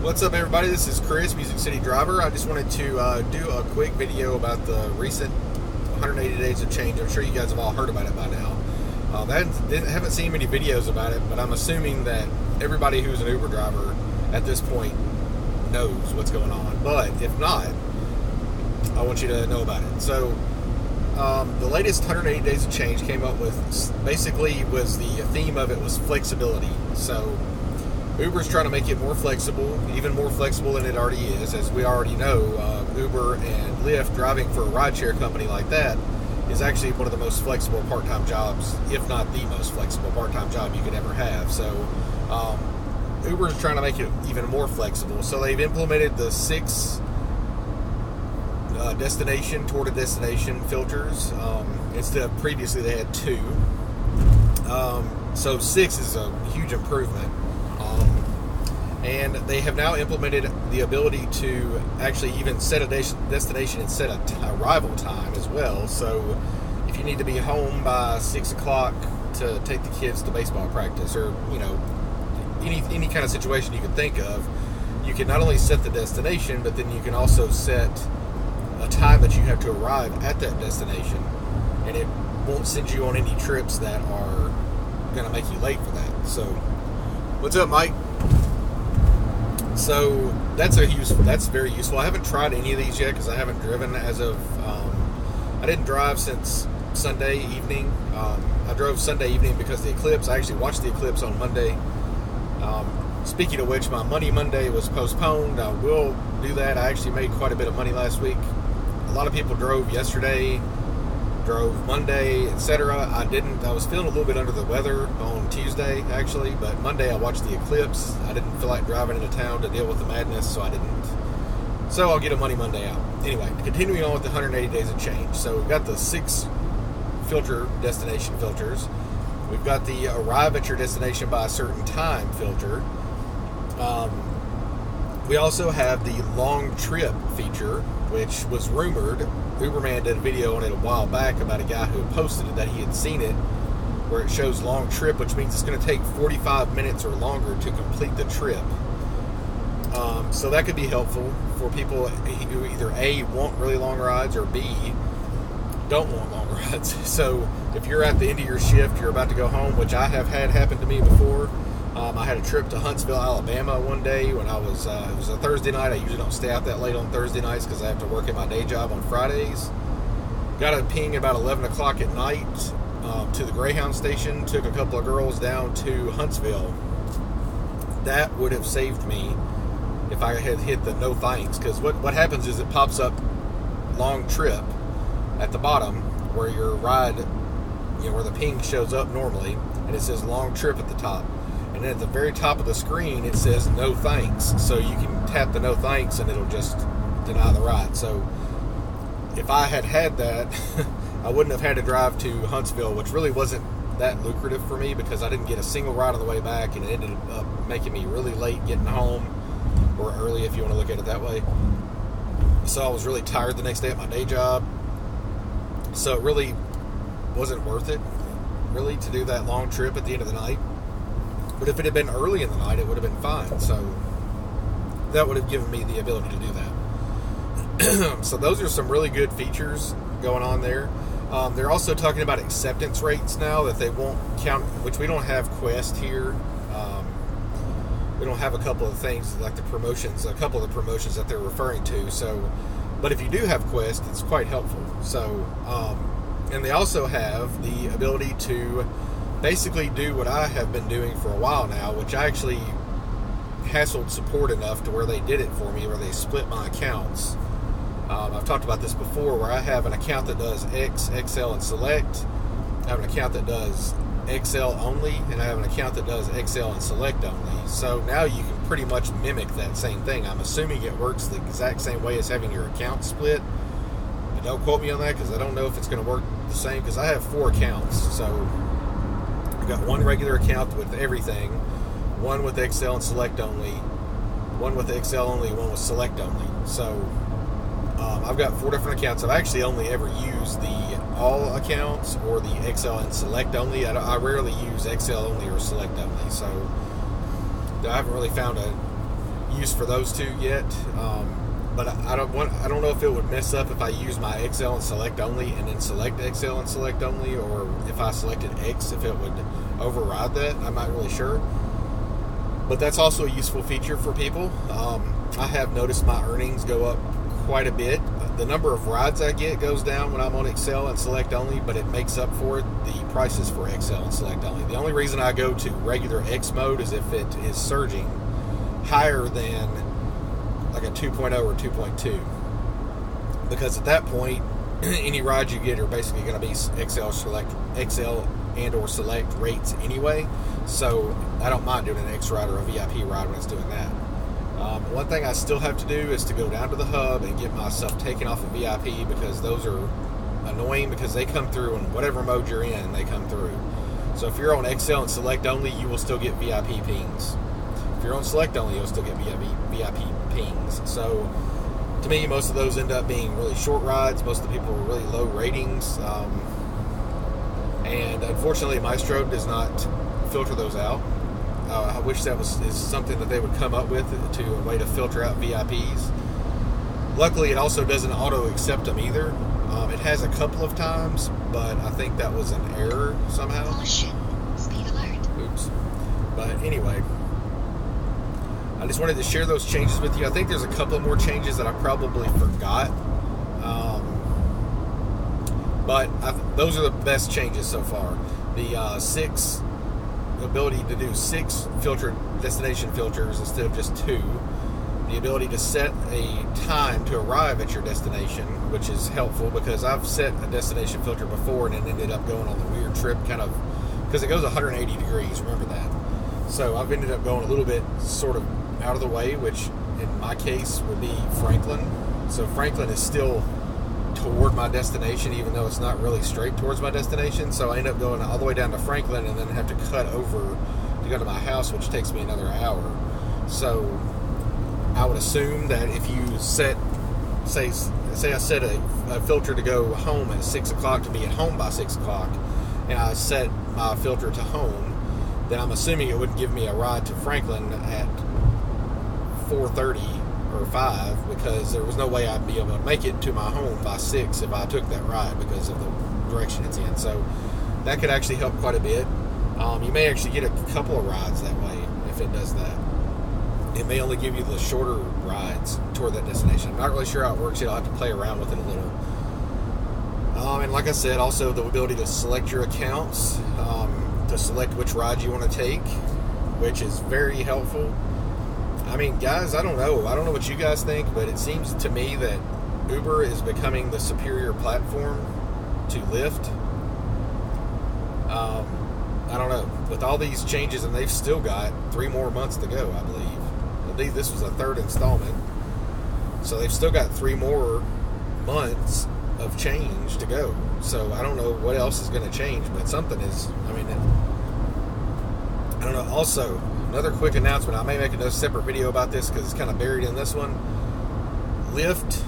What's up, everybody? This is Chris, Music City Driver. I just wanted to do a quick video about the recent 180 days of change. I'm sure you guys have all heard about it by now. I haven't seen many videos about it, but I'm assuming that everybody who's an Uber driver at this point knows what's going on. But if not, I want you to know about it. So, the latest 180 days of change came up with, basically, was the theme of it was flexibility. So, Uber's trying to make it more flexible, even more flexible than it already is. As we already know, Uber and Lyft, driving for a rideshare company like that, is actually one of the most flexible part-time jobs, if not the most flexible part-time job you could ever have. So, Uber's trying to make it even more flexible. So they've implemented the 6 tour to destination filters. Instead of previously they had 2. So 6 is a huge improvement. And they have now implemented the ability to actually even set a destination and set a arrival time as well. So if you need to be home by 6 o'clock to take the kids to baseball practice, or any kind of situation you can think of, you can not only set the destination, but then you can also set a time that you have to arrive at that destination, and it won't send you on any trips that are going to make you late for that. So, what's up, Mike? So that's very useful. I haven't tried any of these yet because I haven't driven as of. I didn't drive since Sunday evening. I drove Sunday evening because of the eclipse. I actually watched the eclipse on Monday. Speaking of which, my Money Monday was postponed. I will do that. I actually made quite a bit of money last week. A lot of people drove yesterday, drove Monday, etc. I didn't. I was feeling a little bit under the weather on Tuesday, actually, but Monday I watched the eclipse. I didn't feel like driving into town to deal with the madness, so I didn't. So I'll get a Money Monday out. Anyway, continuing on with the 180 days of change. So we've got the 6 destination filters. We've got the arrive at your destination by a certain time filter. We also have the long trip feature, which was rumored. Uberman did a video on it a while back about a guy who posted it that he had seen it, where it shows long trip, which means it's going to take 45 minutes or longer to complete the trip. So that could be helpful for people who either A, want really long rides, or B, don't want long rides. So if you're at the end of your shift, you're about to go home, which I have had happen to me before. I had a trip to Huntsville, Alabama one day when I was, it was a Thursday night. I usually don't stay out that late on Thursday nights because I have to work at my day job on Fridays. Got a ping about 11 o'clock at night to the Greyhound station. Took a couple of girls down to Huntsville. That would have saved me if I had hit the no thanks, because what happens is it pops up long trip at the bottom where your ride, where the ping shows up normally, and it says long trip at the top. And then at the very top of the screen, it says no thanks. So you can tap the no thanks and it'll just deny the ride. So if I had that, I wouldn't have had to drive to Huntsville, which really wasn't that lucrative for me because I didn't get a single ride on the way back, and it ended up making me really late getting home, or early if you want to look at it that way. So I was really tired the next day at my day job. So it really wasn't worth it, really, to do that long trip at the end of the night. But if it had been early in the night, it would have been fine. So that would have given me the ability to do that. So those are some really good features going on there. They're also talking about acceptance rates now, that they won't count, which we don't have Quest here. We don't have a couple of things like the promotions, a couple of the promotions that they're referring to. So, but if you do have Quest, it's quite helpful. So, and they also have the ability to basically do what I have been doing for a while now, which I actually hassled support enough to where they did it for me, where they split my accounts. I've talked about this before, where I have an account that does X, XL, and Select. I have an account that does XL only, and I have an account that does XL and Select only. So now you can pretty much mimic that same thing. I'm assuming it works the exact same way as having your account split. But don't quote me on that, because I don't know if it's going to work the same, because I have 4 accounts. So got one regular account with everything, one with XL and Select only, one with XL only, one with Select only. So I've got 4 different accounts. I've actually only ever used the all accounts or the XL and Select only. I rarely use XL only or Select only. So I haven't really found use for those two yet. But I don't know if it would mess up if I use my XL and select only, and then select XL and select only, or if I selected X, if it would override that. I'm not really sure. But that's also a useful feature for people. I have noticed my earnings go up quite a bit. The number of rides I get goes down when I'm on XL and select only, but it makes up for it, the prices for XL and select only. The only reason I go to regular X mode is if it is surging higher than like a 2.0 or 2.2, because at that point any rides you get are basically going to be XL and or select rates anyway, so I don't mind doing an X ride or a VIP ride when it's doing that. One thing I still have to do is to go down to the hub and get my stuff taken off of VIP, because those are annoying, because they come through in whatever mode you're in, they come through. So if you're on XL and select only, you will still get VIP pings. If you're on select only, you'll still get VIP pings. So to me, most of those end up being really short rides. Most of the people are really low ratings, and unfortunately Mystro does not filter those out. I wish that is something that they would come up with, to a way to filter out VIPs. Luckily, it also doesn't auto accept them either. It has a couple of times, but I think that was an error somehow. Caution. Speed alert. Oops. But anyway, I just wanted to share those changes with you. I think there's a couple more changes that I probably forgot. But those are the best changes so far. The ability to do 6 destination filters instead of just 2. The ability to set a time to arrive at your destination, which is helpful, because I've set a destination filter before and it ended up going on a weird trip, kind of, because it goes 180 degrees, remember that. So I've ended up going a little bit sort of out of the way, which in my case would be Franklin. So Franklin is still toward my destination, even though it's not really straight towards my destination. So I end up going all the way down to Franklin and then have to cut over to go to my house, which takes me another hour. So I would assume that if you say I set a filter to go home at 6 o'clock, to be at home by 6 o'clock, and I set my filter to home, then I'm assuming it wouldn't give me a ride to Franklin at 4:30 or 5, because there was no way I'd be able to make it to my home by 6 if I took that ride, because of the direction it's in. So that could actually help quite a bit. You may actually get a couple of rides that way if it does that. It may only give you the shorter rides toward that destination. I'm not really sure how it works yet. I'll have to play around with it a little. And like I said, also the ability to select your accounts, to select which ride you want to take, which is very helpful. I mean, guys, I don't know what you guys think, but it seems to me that Uber is becoming the superior platform to Lyft. I don't know. With all these changes, and they've still got 3 more months to go, I believe. This was a 3rd installment. So they've still got 3 more months of change to go. So I don't know what else is going to change, but something is, I don't know. Also, another quick announcement. I may make another separate video about this because it's kind of buried in this one. Lyft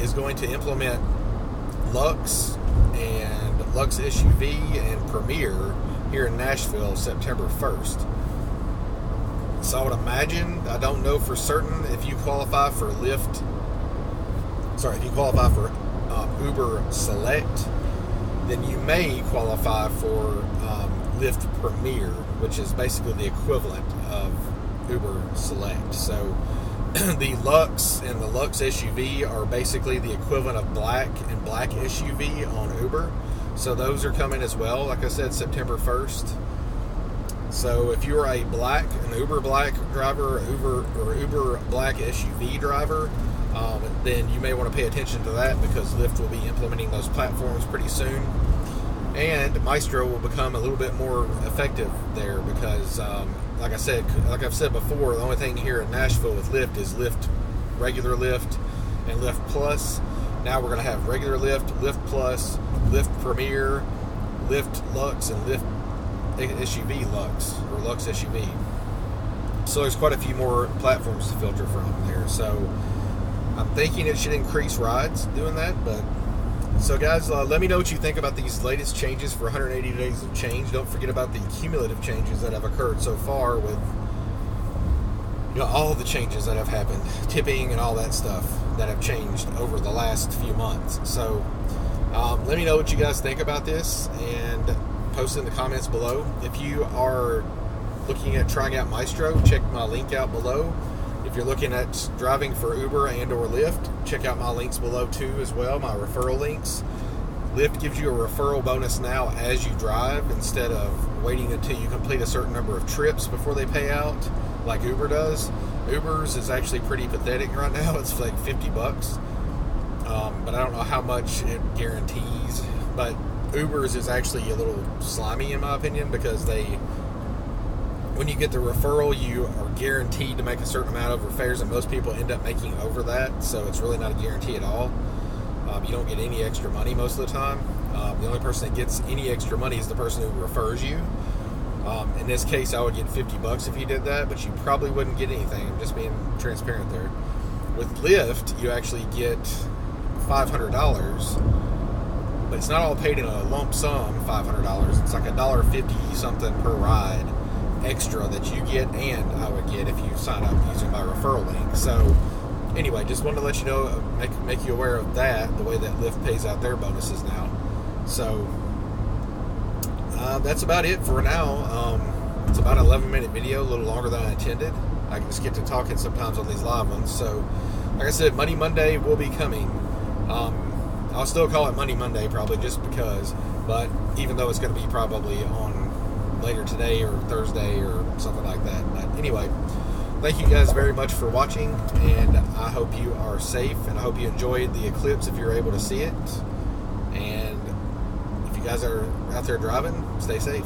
is going to implement Lux and Lux SUV and Premier here in Nashville September 1st. So I would imagine, I don't know for certain, if you qualify for Lyft, if you qualify for Uber Select, then you may qualify for Lyft Premier, which is basically the equivalent of Uber Select. So the Lux and the Lux SUV are basically the equivalent of Black and Black SUV on Uber. So those are coming as well, like I said, September 1st. So if you're an Uber Black driver, or Uber Black SUV driver, then you may want to pay attention to that, because Lyft will be implementing those platforms pretty soon. And Mystro will become a little bit more effective there, because, like I've said before, the only thing here in Nashville with Lyft is Lyft, regular Lyft, and Lyft Plus. Now we're going to have regular Lyft, Lyft Plus, Lyft Premier, Lyft Lux, and Lyft SUV Lux, or Lux SUV. So there's quite a few more platforms to filter from there. So I'm thinking it should increase rides doing that. But so guys, let me know what you think about these latest changes for 180 days of change. Don't forget about the cumulative changes that have occurred so far with all the changes that have happened, tipping and all that stuff that have changed over the last few months. So let me know what you guys think about this and post it in the comments below. If you are looking at trying out Mystro, check my link out below. If you're looking at driving for Uber and or Lyft, check out my links below too as well, my referral links. Lyft gives you a referral bonus now as you drive instead of waiting until you complete a certain number of trips before they pay out like Uber does. Uber's is actually pretty pathetic right now. It's like $50. But I don't know how much it guarantees. But Uber's is actually a little slimy in my opinion, because when you get the referral, you are guaranteed to make a certain amount over fares, and most people end up making over that, so it's really not a guarantee at all. You don't get any extra money most of the time. The only person that gets any extra money is the person who refers you. In this case, I would get $50 if you did that, but you probably wouldn't get anything. I'm just being transparent there. With Lyft, you actually get $500, but it's not all paid in a lump sum, $500. It's like $1.50 something per ride extra that you get, and I would get if you sign up using my referral link. So anyway, just wanted to let you know, make you aware of that, the way that Lyft pays out their bonuses now. So that's about it for now. It's about an 11-minute video, a little longer than I intended. I can just get to talking sometimes on these live ones. So like I said, Money Monday will be coming. I'll still call it Money Monday probably, just because, but even though it's going to be probably on later today or Thursday or something like that. But anyway, thank you guys very much for watching, and I hope you are safe, and I hope you enjoyed the eclipse if you're able to see it. And if you guys are out there driving, stay safe.